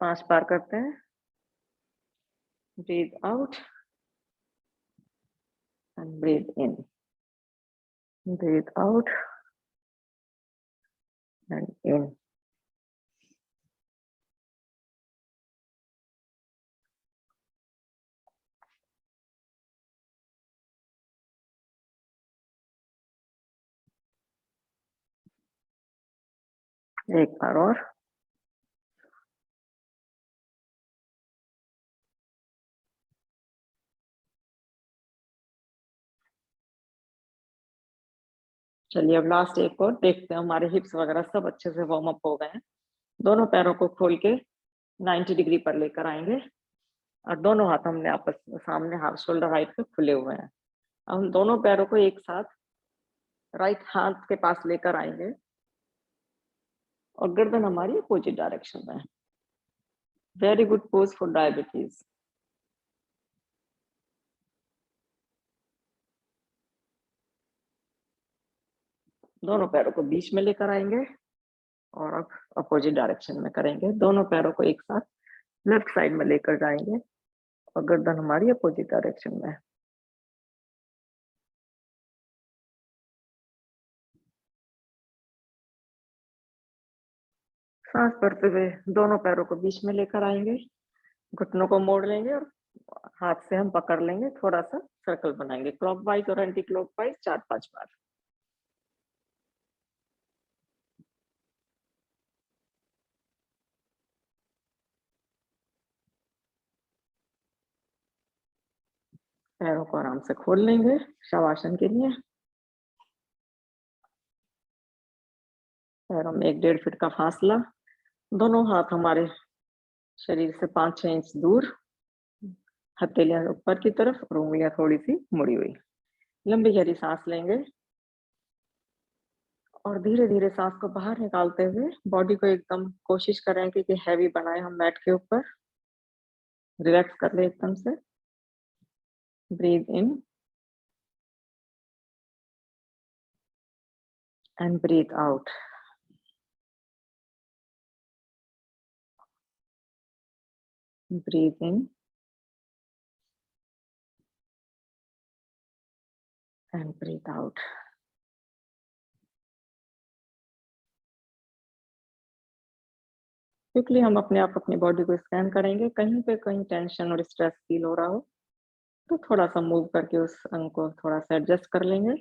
5 बार करते हैं। Breathe out and breathe in, breathe out and in. एक बार और। चलिए अब लास्ट एक और देखते हैं। हमारे हिप्स वगैरह सब अच्छे से वार्म अप हो गए हैं। दोनों पैरों को खोल के 90 डिग्री पर लेकर आएंगे और दोनों हाथ हमने आपस सामने, हाथ शोल्डर हाइट पे खुले हुए हैं। अब हम दोनों पैरों को एक साथ राइट हाथ के पास लेकर आएंगे और गर्दन हमारी अपोजिट डायरेक्शन में। Very good pose for diabetes. दोनों पैरों को बीच में लेकर आएंगे और अब अपोजिट डायरेक्शन में करेंगे। दोनों पैरों को एक साथ लेफ्ट साइड में लेकर जाएंगे और गर्दन हमारी अपोजिट डायरेक्शन में। सांस भरते हुए दोनों पैरों को बीच में लेकर आएंगे, घुटनों को मोड़ लेंगे और हाथ से हम पकड़ लेंगे, थोड़ा सा सर्कल बनाएंगे क्लॉकवाइज और एंटी क्लॉकवाइज 4-5 बार। पैरों को आराम से खोल लेंगे शवासन के लिए। पैरों में 1-1.5 फीट का फासला, दोनों हाथ हमारे शरीर से 5-6 इंच दूर, हथेलियां ऊपर की तरफ और उंगलियां थोड़ी सी मुड़ी हुई। लंबी गहरी सांस लेंगे और धीरे धीरे सांस को बाहर निकालते हुए बॉडी को एकदम कोशिश करें कि हैवी बनाए हम मैट के ऊपर। रिलैक्स कर ले एकदम से। Breathe in and breathe out. Breathe in and breathe out. Quickly हम अपने आप अपनी बॉडी को स्कैन करेंगे। कहीं पे कहीं टेंशन और स्ट्रेस फील हो रहा हो तो थोड़ा सा मूव करके उस अंग को थोड़ा सा एडजस्ट कर लेंगे।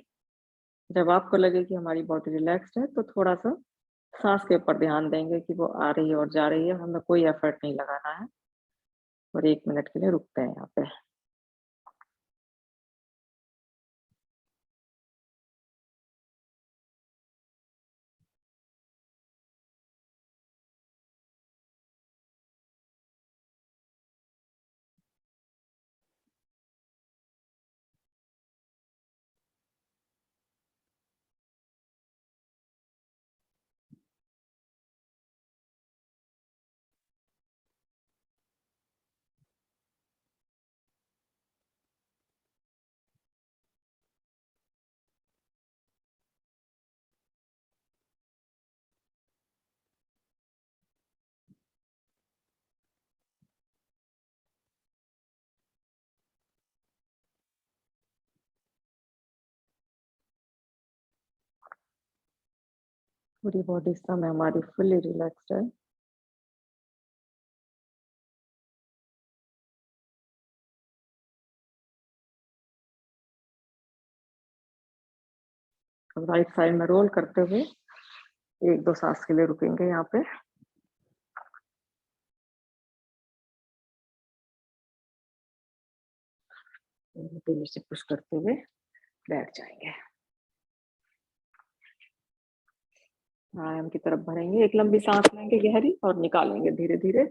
जब आपको लगे कि हमारी बॉडी रिलैक्स्ड है तो थोड़ा सा सांस के ऊपर ध्यान देंगे कि वो आ रही है और जा रही है, हमें कोई एफर्ट नहीं लगाना है। और 1 मिनट के लिए रुकते हैं यहाँ पे। पूरी बॉडी इस समय हमारी फुल्ली रिलैक्स्ड है। अब राइट साइड में रोल करते हुए 1-2 सांस के लिए रुकेंगे यहाँ पे। नीचे पुश करते हुए बैठ जाएंगे। प्राणायाम की तरफ बढ़ेंगे। एक लंबी सांस लेंगे गहरी और निकालेंगे धीरे धीरे।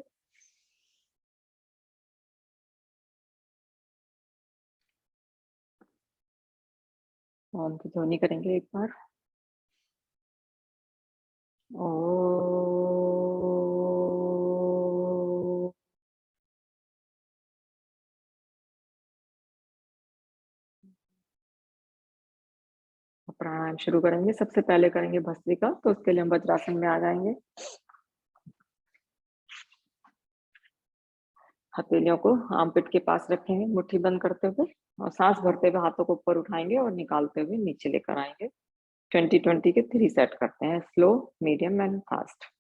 ओम की ध्वनि करेंगे एक बार। ओ प्राणायाम शुरू करेंगे। सबसे पहले करेंगे भस्त्रिका, तो उसके लिए हम वज्रासन में आ जाएंगे। हथेलियों को आर्मपिट के पास रखेंगे मुट्ठी बंद करते हुए, और सांस भरते हुए हाथों को ऊपर उठाएंगे और निकालते हुए नीचे लेकर आएंगे। 20-20 के 3 सेट करते हैं, स्लो, मीडियम एंड फास्ट।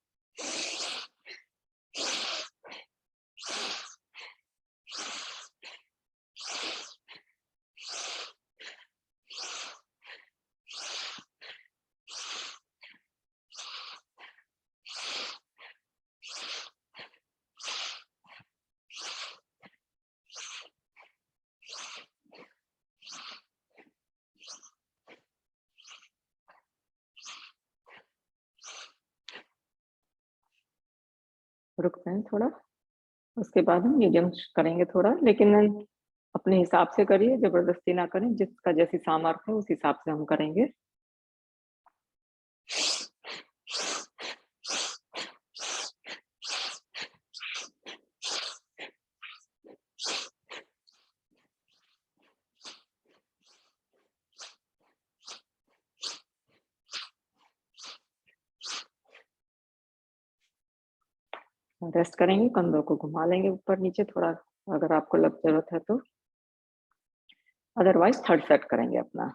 रुकते हैं थोड़ा, उसके बाद हम मीडियम करेंगे थोड़ा, लेकिन अपने हिसाब से करिए, जबरदस्ती ना करें। जिसका जैसी सामर्थ्य है उस हिसाब से हम करेंगे। रेस्ट करेंगे, कंधों को घुमा लेंगे ऊपर नीचे थोड़ा, अगर आपको लग जरूरत है तो। अदरवाइज थर्ड सेट करेंगे अपना।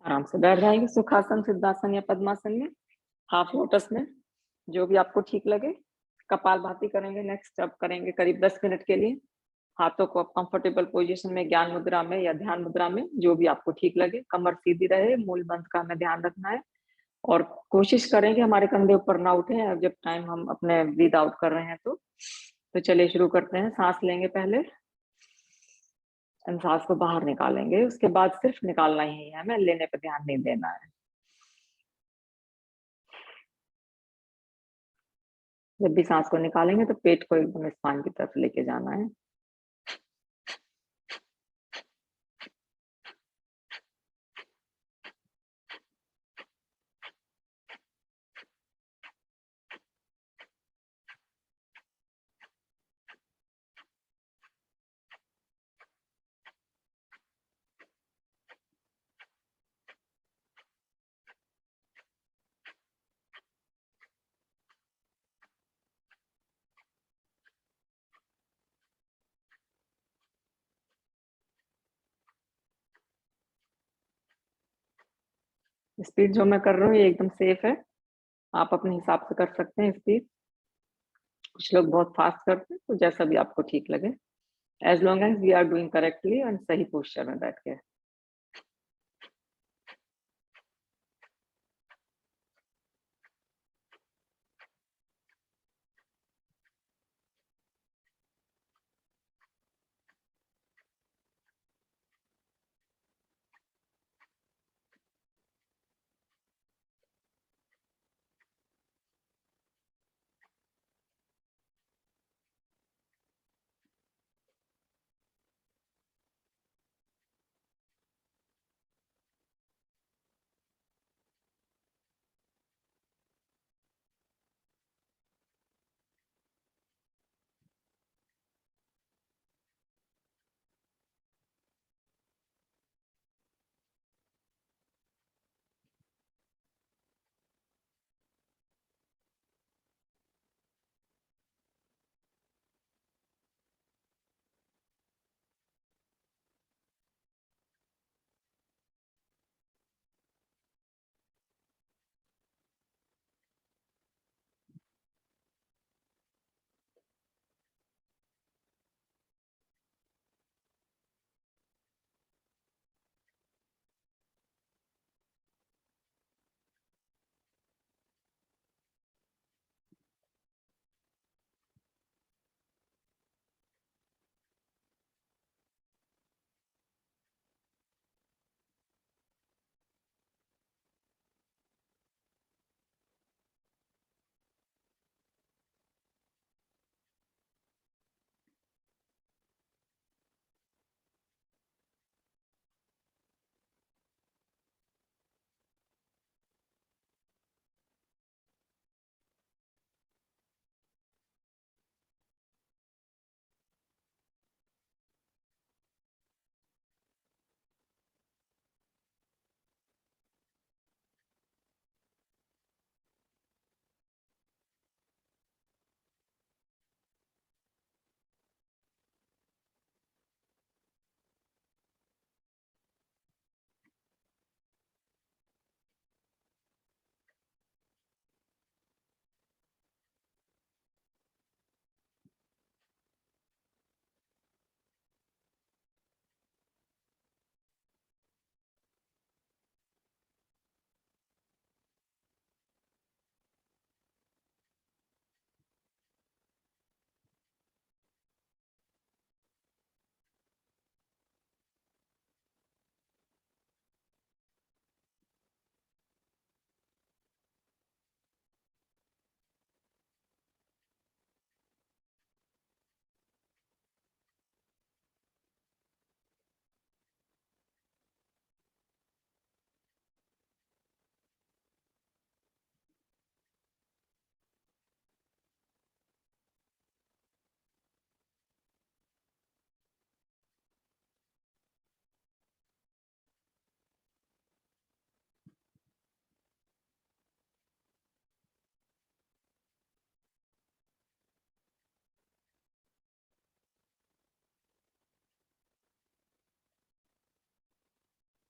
आराम से बैठ जाएंगे सुखासन, सिद्धासन या पद्मासन में, हाफ लोटस में, जो भी आपको ठीक लगे। कपालभाति करेंगे नेक्स्ट। अब करेंगे करीब 10 मिनट के लिए। हाथों को कंफर्टेबल पोजीशन में, ज्ञान मुद्रा में या ध्यान मुद्रा में, जो भी आपको ठीक लगे। कमर सीधी रहे, मूल मंत्र का हमें ध्यान रखना है, और कोशिश करें कि हमारे कंधे ऊपर ना उठे जब टाइम हम अपने ब्रीद आउट कर रहे हैं तो चलिए शुरू करते हैं। सांस लेंगे पहले, सांस को बाहर निकालेंगे, उसके बाद सिर्फ निकालना ही है, हमें लेने पर ध्यान नहीं देना है। जब भी सांस को निकालेंगे तो पेट को एकदम स्पाइन की तरफ लेके जाना है। स्पीड जो मैं कर रहा हूँ ये एकदम सेफ है, आप अपने हिसाब से कर सकते हैं स्पीड। कुछ लोग बहुत फास्ट करते हैं, तो जैसा भी आपको ठीक लगे, as long as we are doing correctly and सही पोस्चर में बैठ के।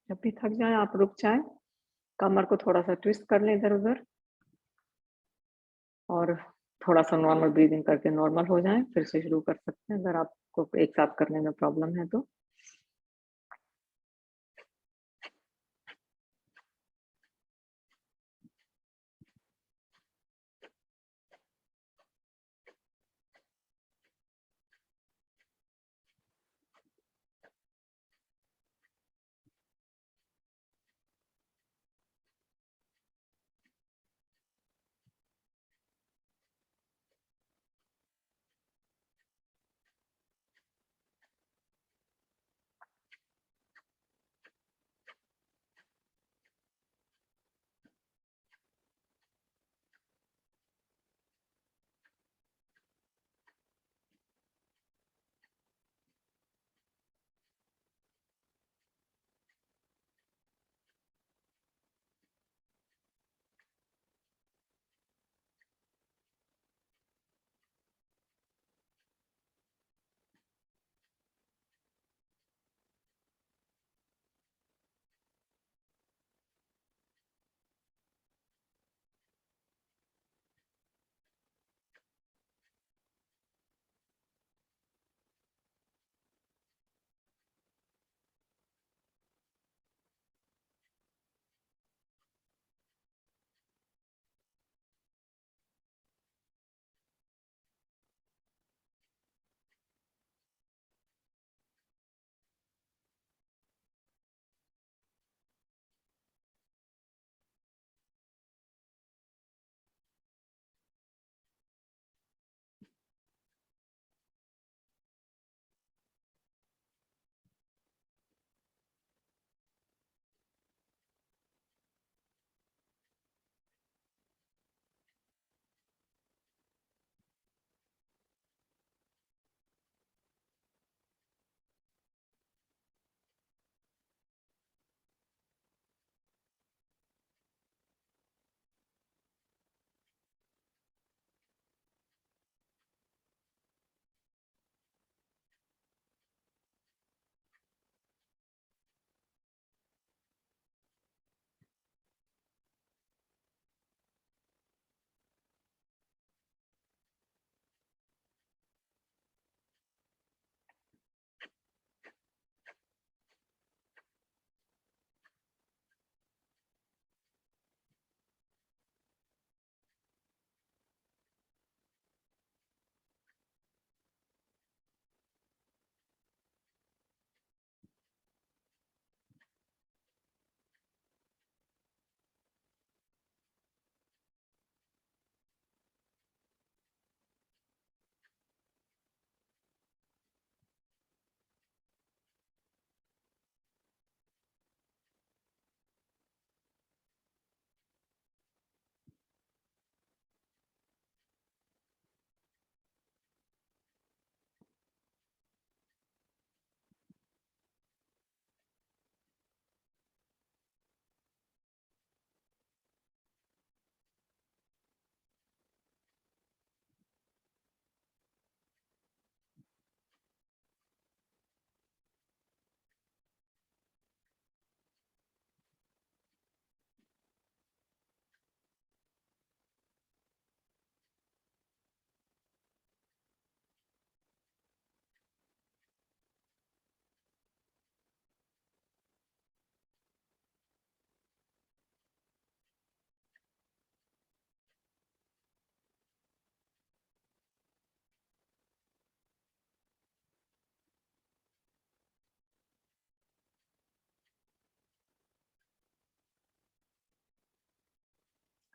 जब भी थक जाएँ आप रुक जाएँ, कमर को थोड़ा-सा ट्विस्ट कर लें इधर-उधर और थोड़ा-सा नॉर्मल ब्रीथिंग करके नॉर्मल हो जाएँ, फिर से शुरू कर सकते हैं अगर आपको एक साथ करने में प्रॉब्लम है तो।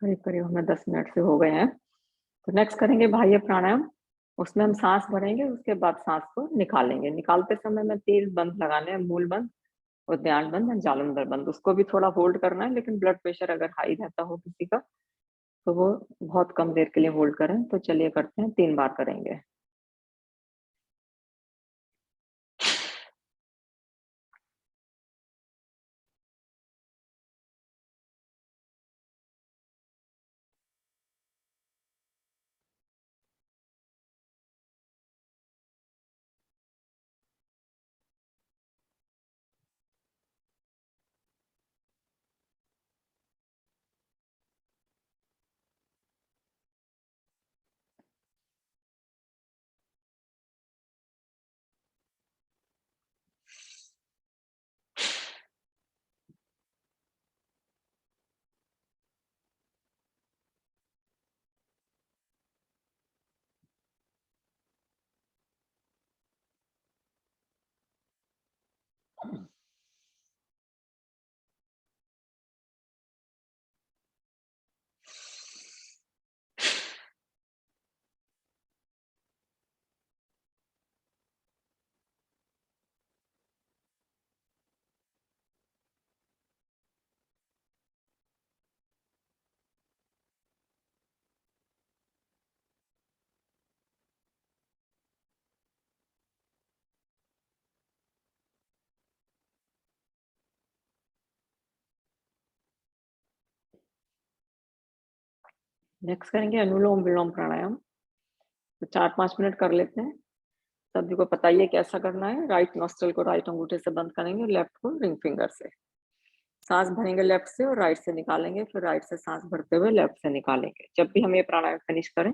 करीब-करीब हमें 10 मिनट से हो गए हैं। तो नेक्स्ट करेंगे बाह्य प्राणायाम। उसमें हम साँस भरेंगे, उसके बाद साँस को निकालेंगे। निकालते समय में 3 बंद लगाने हैं, मूल बंद, उद्यान बंद एंड जालंधर बंद। उसको भी थोड़ा होल्ड करना है, लेकिन ब्लड प्रेशर अगर हाई रहता हो किसी का, तो वो बहुत कम देर के लिए होल्ड करें। तो चलिए करते हैं, 3 बार करेंगे। नेक्स्ट करेंगे अनुलोम विलोम प्राणायाम। तो 4-5 मिनट कर लेते हैं। सभी को पता ही है कैसा करना है। राइट नॉस्ट्रल को राइट अंगूठे से बंद करेंगे और लेफ्ट को रिंग फिंगर से। सांस भरेंगे लेफ्ट से और राइट से निकालेंगे, फिर राइट से सांस भरते हुए लेफ्ट से निकालेंगे। जब भी हम ये प्राणायाम फिनिश करें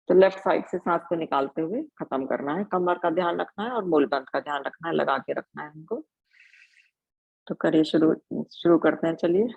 तो लेफ्ट साइड से सांस को निकालते हुए खत्म करना है। कमर का ध्यान रखना है और मूलबंध का ध्यान रखना है, लगा के रखना है हमको। तो करिए, शुरू शुरू करते हैं, चलिए।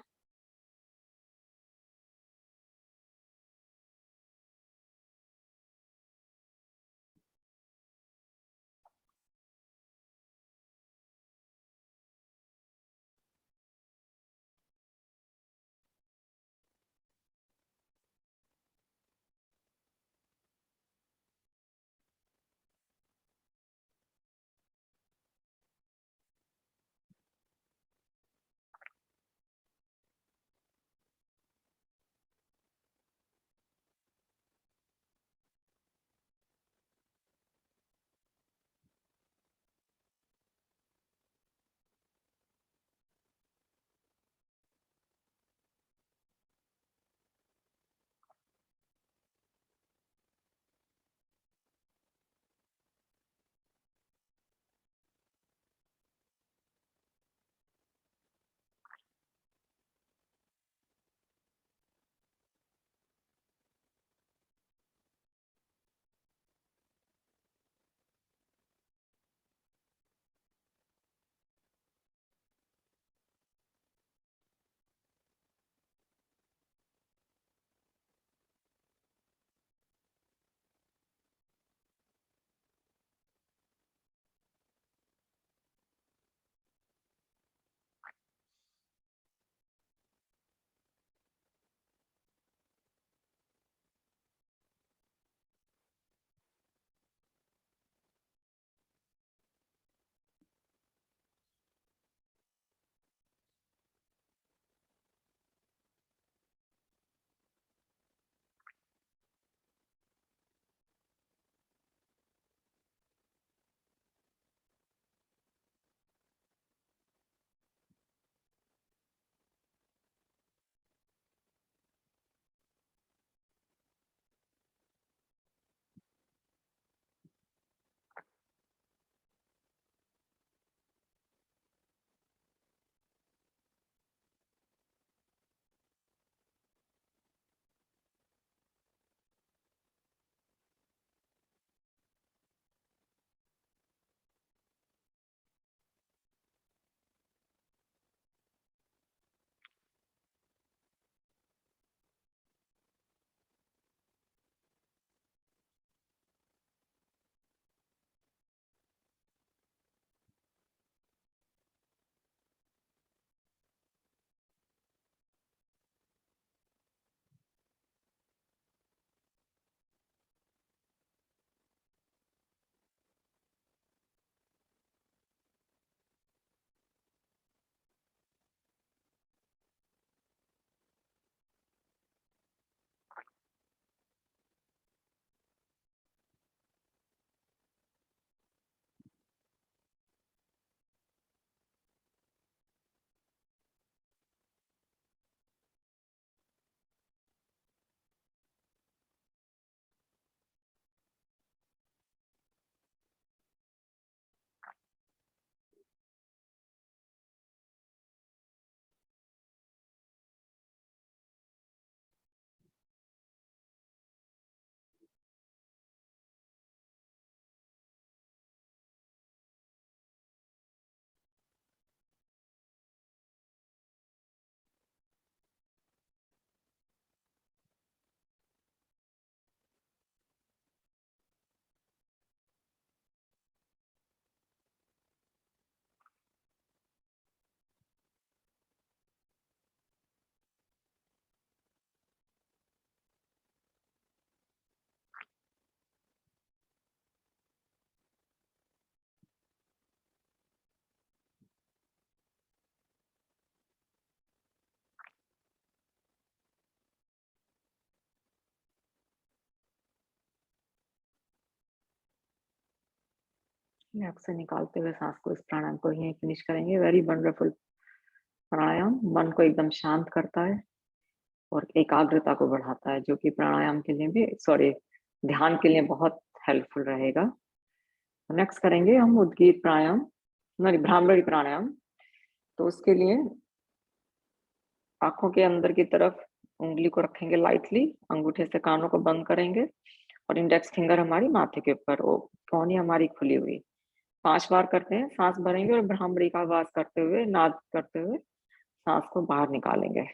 नाक से निकालते हुए सांस को, इस प्राणायाम को यहीं फिनिश करेंगे। वेरी वंडरफुल प्राणायाम, मन को एकदम शांत करता है और एकाग्रता को बढ़ाता है, जो कि प्राणायाम के लिए भी सॉरी ध्यान के लिए बहुत हेल्पफुल रहेगा। नेक्स्ट करेंगे हम उद्गीत प्राणायाम, सॉरी भ्रामरी प्राणायाम। तो उसके लिए आंखों के अंदर की तरफ उंगली को रखेंगे लाइटली, अंगूठे से कानों को बंद करेंगे और इंडेक्स फिंगर हमारी माथे के ऊपर, वो कोहनी हमारी खुली हुई। 5 बार करते हैं, सांस भरेंगे और भ्रामरी का आवाज करते हुए, नाद करते हुए सांस को बाहर निकालेंगे।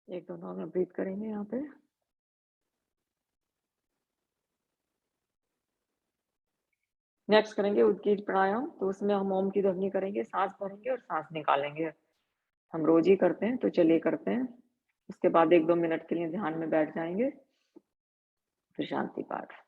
एक दो में ब्रीथ करेंगे यहाँ पे। नेक्स्ट करेंगे उद्गीत प्राणायाम। तो उसमें हम ओम की ध्वनि करेंगे, सांस भरेंगे और सांस निकालेंगे। हम रोज ही करते हैं, तो चलिए करते हैं। उसके बाद 1-2 मिनट के लिए ध्यान में बैठ जाएंगे, फिर शांति पाठ।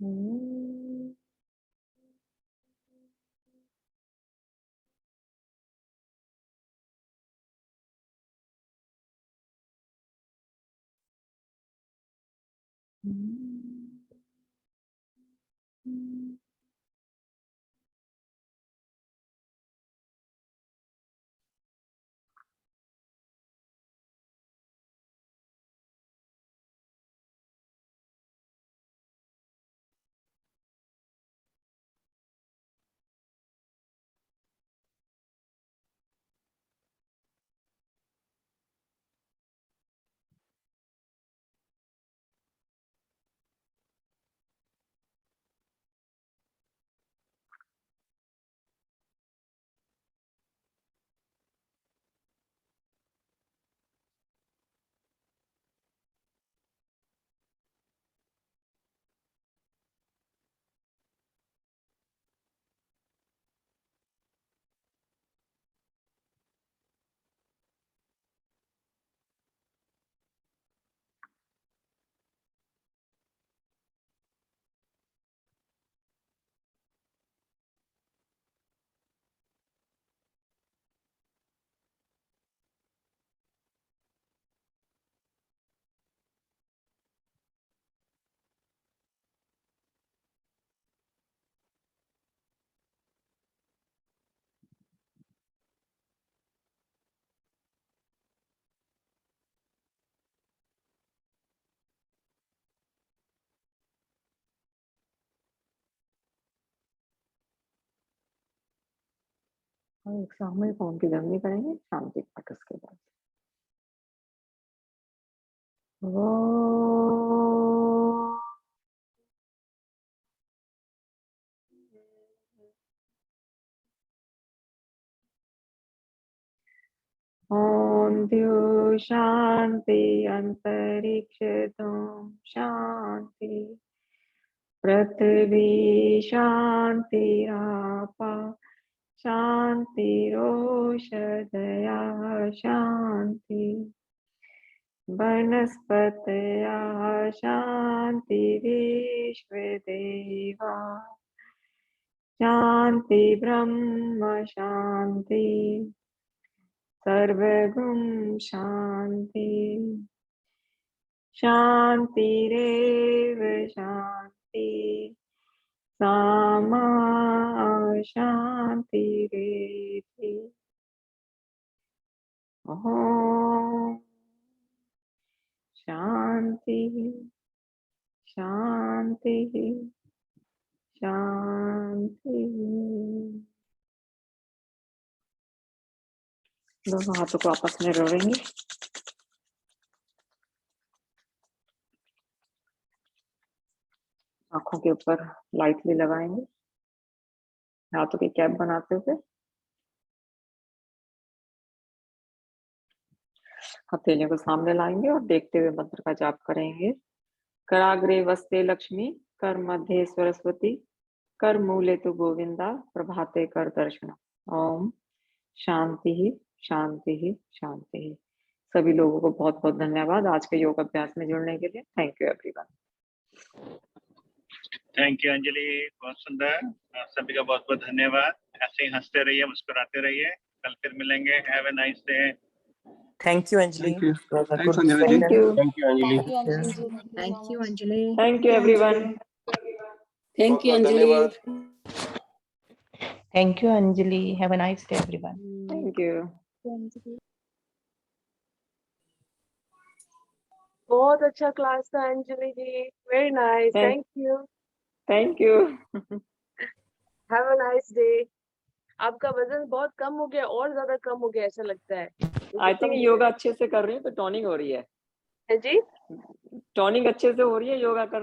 और एक सामूहिक ओम की ध्वनि करेंगे शांति पाठ उसके बाद। ओम द्यौ शांति अंतरिक्ष धूम शांति पृथ्वी शांति आपा शांतिरोषधया शांति वनस्पतयः शान्तिर्विश्वदेवा शान्ति ब्रह्म शान्ति सर्वगुण शान्ति शान्तिरेव शान्ति सामा शान्तिरेति। ओम शांति शांति शांति। दोनों हाथों को आपस में जोड़ेंगे। आंखों के ऊपर लाइटली लगाएंगे हाथों की कैप बनाते हुए। हथेलियों को सामने लाएंगे और देखते हुए मंत्र का जाप करेंगे। कराग्रे वस्ते लक्ष्मी कर मध्य सरस्वती कर मूले तु गोविंदा प्रभाते कर दर्शन। ओम शांति ही शांति ही शांति ही। सभी लोगों को बहुत बहुत धन्यवाद आज के योग अभ्यास में जुड़ने के लिए। Thank you everyone. Thank you Anjali, बहुत सुंदर। सभी का बहुत बहुत धन्यवाद। ऐसे ही हंसते रहिए, मुस्कुराते रहिए। कल फिर मिलेंगे। Have a nice day. Thank you, Anjali. Thank you. For the Thanks, good Anjali ji. Thank you. Thank you, Anjali. Thank you, Anjali. Thank you everyone. Thank you, Anjali. Thank you, Anjali. Have a nice day, everyone. Thank you. बहुत अच्छा क्लास था Anjali ji, very nice, thank you. Thank you. Have a nice day. आपका वजन बहुत कम हो गया, और ज्यादा कम हो गया ऐसा लगता है। आई थिंक योगा अच्छे से कर रही है तो टॉनिंग हो रही है। है जी। टॉनिंग अच्छे से हो रही है योगा कर